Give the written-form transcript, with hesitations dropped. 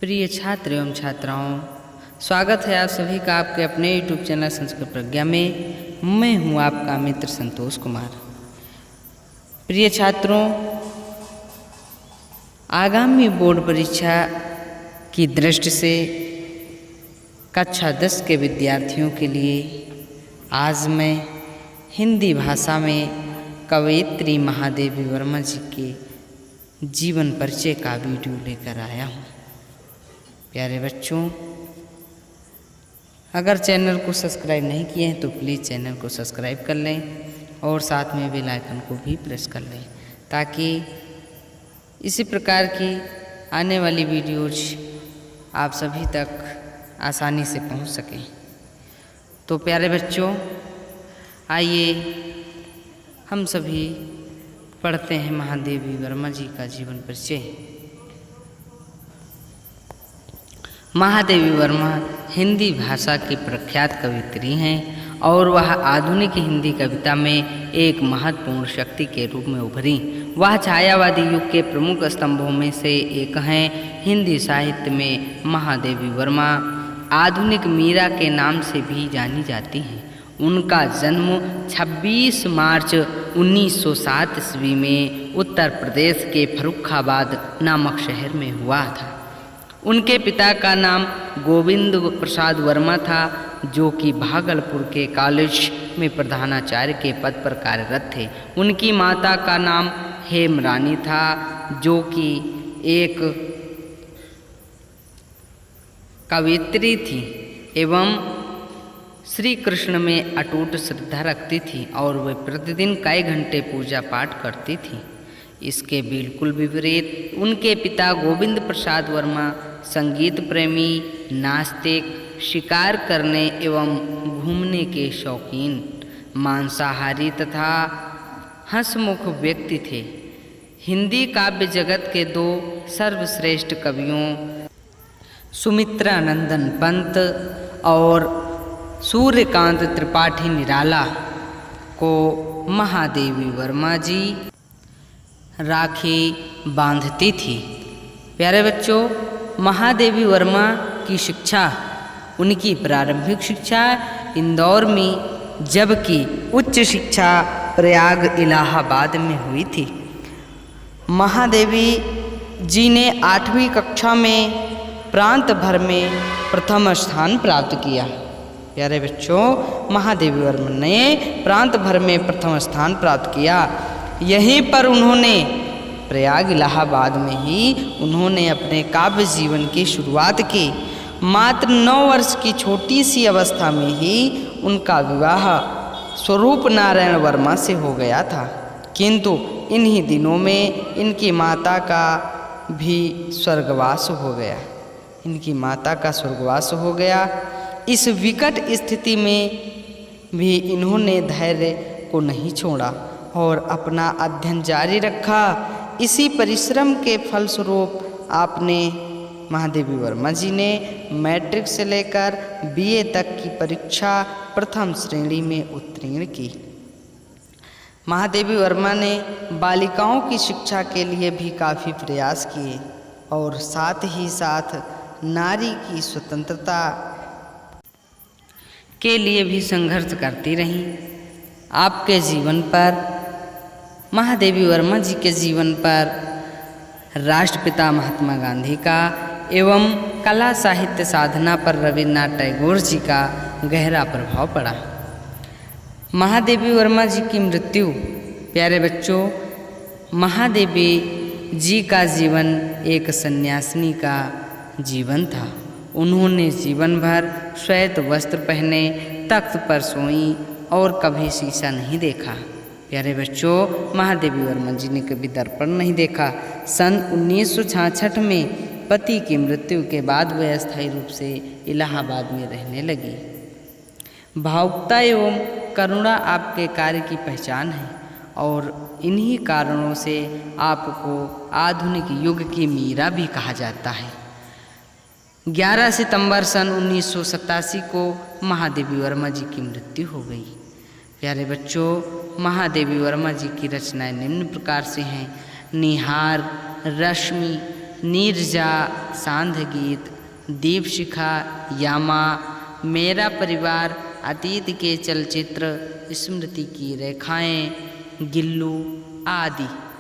प्रिय छात्र एवं छात्राओं, स्वागत है आप सभी का आपके अपने YouTube चैनल संस्कृत प्रज्ञा में। मैं हूं आपका मित्र संतोष कुमार। प्रिय छात्रों, आगामी बोर्ड परीक्षा की दृष्टि से कक्षा 10 के विद्यार्थियों के लिए आज मैं हिंदी भाषा में कवयित्री महादेवी वर्मा जी के जीवन परिचय का वीडियो लेकर आया हूँ। प्यारे बच्चों, अगर चैनल को सब्सक्राइब नहीं किए हैं तो प्लीज़ चैनल को सब्सक्राइब कर लें और साथ में बेल आइकन को भी प्रेस कर लें ताकि इसी प्रकार की आने वाली वीडियोज आप सभी तक आसानी से पहुंच सकें। तो प्यारे बच्चों, आइए हम सभी पढ़ते हैं महादेवी वर्मा जी का जीवन परिचय। महादेवी वर्मा हिंदी भाषा की प्रख्यात कवयित्री हैं और वह आधुनिक हिंदी कविता में एक महत्वपूर्ण शक्ति के रूप में उभरी। वह छायावादी युग के प्रमुख स्तंभों में से एक हैं। हिंदी साहित्य में महादेवी वर्मा आधुनिक मीरा के नाम से भी जानी जाती हैं। उनका जन्म 26 मार्च 1907 ईस्वी में उत्तर प्रदेश के फर्रुखाबाद नामक शहर में हुआ था। उनके पिता का नाम गोविंद प्रसाद वर्मा था, जो कि भागलपुर के कॉलेज में प्रधानाचार्य के पद पर कार्यरत थे। उनकी माता का नाम हेमरानी था, जो कि एक कवयित्री थी एवं श्री कृष्ण में अटूट श्रद्धा रखती थी और वे प्रतिदिन कई घंटे पूजा पाठ करती थी। इसके बिल्कुल विपरीत उनके पिता गोविंद प्रसाद वर्मा संगीत प्रेमी, नास्तिक, शिकार करने एवं घूमने के शौकीन, मांसाहारी तथा हंसमुख व्यक्ति थे। हिंदी काव्य जगत के दो सर्वश्रेष्ठ कवियों सुमित्रा नंदन पंत और सूर्यकांत त्रिपाठी निराला को महादेवी वर्मा जी राखी बांधती थी। प्यारे बच्चों, महादेवी वर्मा की शिक्षा, उनकी प्रारंभिक शिक्षा इंदौर में जबकि उच्च शिक्षा प्रयाग इलाहाबाद में हुई थी। महादेवी जी ने 8वीं कक्षा में प्रांत भर में प्रथम स्थान प्राप्त किया। प्यारे बच्चों, महादेवी वर्मा ने प्रांत भर में प्रथम स्थान प्राप्त किया। यहीं पर उन्होंने प्रयाग इलाहाबाद में ही उन्होंने अपने काव्य जीवन की शुरुआत की। मात्र 9 वर्ष की छोटी सी अवस्था में ही उनका विवाह स्वरूप नारायण वर्मा से हो गया था, किंतु इन्हीं दिनों में इनकी माता का भी स्वर्गवास हो गया। इस विकट स्थिति में भी इन्होंने धैर्य को नहीं छोड़ा और अपना अध्ययन जारी रखा। इसी परिश्रम के फलस्वरूप आपने महादेवी वर्मा जी ने मैट्रिक से लेकर बीए तक की परीक्षा प्रथम श्रेणी में उत्तीर्ण की। महादेवी वर्मा ने बालिकाओं की शिक्षा के लिए भी काफ़ी प्रयास किए और साथ ही साथ नारी की स्वतंत्रता के लिए भी संघर्ष करती रहीं। आपके जीवन पर, महादेवी वर्मा जी के जीवन पर राष्ट्रपिता महात्मा गांधी का एवं कला साहित्य साधना पर रविन्द्रनाथ टैगोर जी का गहरा प्रभाव पड़ा। महादेवी वर्मा जी की मृत्यु, प्यारे बच्चों, महादेवी जी का जीवन एक सन्यासिनी का जीवन था। उन्होंने जीवन भर श्वेत वस्त्र पहने, तख्त पर सोई और कभी शीशा नहीं देखा। प्यारे बच्चों, महादेवी वर्मा जी ने कभी दर्पण नहीं देखा। सन 1966 में पति की मृत्यु के बाद वे अस्थायी रूप से इलाहाबाद में रहने लगी। भावुकता एवं करुणा आपके कार्य की पहचान है और इन्हीं कारणों से आपको आधुनिक युग की मीरा भी कहा जाता है। 11 सितंबर सन 1987 को महादेवी वर्मा जी की मृत्यु हो गई। प्यारे बच्चों, महादेवी वर्मा जी की रचनाएं निम्न प्रकार से हैं: निहार, रश्मि, नीरजा, सांध गीत, दीपशिखा, यामा, मेरा परिवार, अतीत के चलचित्र, स्मृति की रेखाएं, गिल्लू आदि।